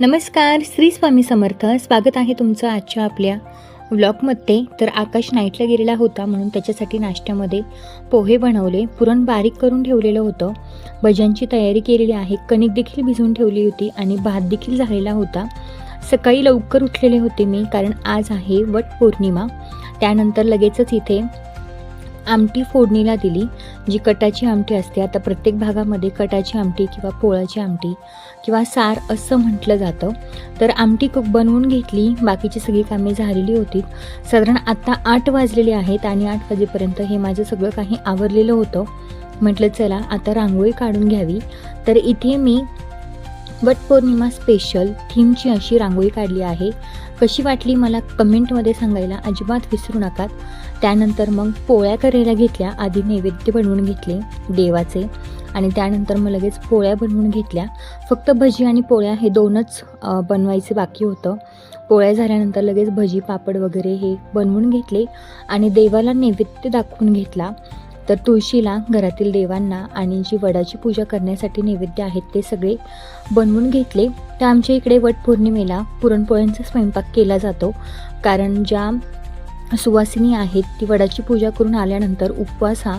नमस्कार, श्री स्वामी समर्थ. स्वागत आहे तुमचं आजच्या आपल्या व्लॉगमध्ये. तर आकाश नाईटला गेलेला होता म्हणून त्याच्यासाठी नाश्त्यामध्ये पोहे बनवले, पुरण बारीक करून ठेवलेलं होतं, भज्यांची तयारी केलेली आहे, कणिक देखील भिजवून ठेवली होती आणि भात देखील झालेला होता. सकाळी लवकर उठलेले होते मी, कारण आज आहे वटपौर्णिमा. त्यानंतर लगेचच इथे आमटी फोडणीला दिली, जी कटाची आमटी असते. आता प्रत्येक भागामध्ये कटाची आमटी किंवा पोळ्याची आमटी किंवा सार असं म्हटलं जातं. तर आमटी बनवून घेतली, बाकीची सगळी कामे झालेली होती. साधारण आता 8 वाजलेले आहेत आणि 8 वाजेपर्यंत हे माझं सगळं काही आवरलेलं होतं. म्हटलं चला आता रांगोळी काढून घ्यावी. तर इथे मी वटपौर्णिमा स्पेशल थीमची अशी रांगोळी काढली आहे. कशी वाटली मला कमेंटमध्ये सांगायला अजिबात विसरू नका. त्यानंतर मग पोळ्या करायला घेतल्या. आधी नैवेद्य बनवून घेतले देवाचे आणि त्यानंतर मग लगेच पोळ्या बनवून घेतल्या. फक्त भजी आणि पोळ्या हे 2च बनवायचे बाकी होतं. पोळ्या झाल्यानंतर लगेच भजी पापड वगैरे हे बनवून घेतले आणि देवाला नैवेद्य दाखवून घेतला. तर तुळशीला, घरातील देवांना आणि जी वडाची पूजा करण्यासाठी नैवेद्य आहेत ते सगळे बनवून घेतले. तर आमच्या इकडे वटपौर्णिमेला पुरणपोळ्यांचा स्वयंपाक केला जातो, कारण ज्या सुवासिनी आहेत ती वडाची पूजा करून आल्यानंतर उपवास हा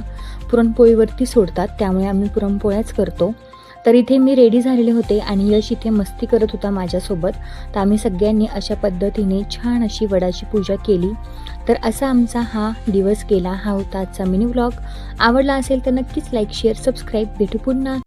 पुरणपोळीवरती सोडतात, त्यामुळे आम्ही पुरणपोळ्याच करतो. तर इथे मी रेडी झालेले होते आणि यश इथे मस्ती करत होता माझ्यासोबत. तर आम्ही सगळ्यांनी अशा पद्धतीने छान अशी वडाची पूजा केली. तर असा आमचा हा दिवस गेला. हा होता आजचा मिनी व्लॉग. आवडला असेल तर नक्कीच लाईक, शेअर, सबस्क्राईब. भेटू पुन्हा.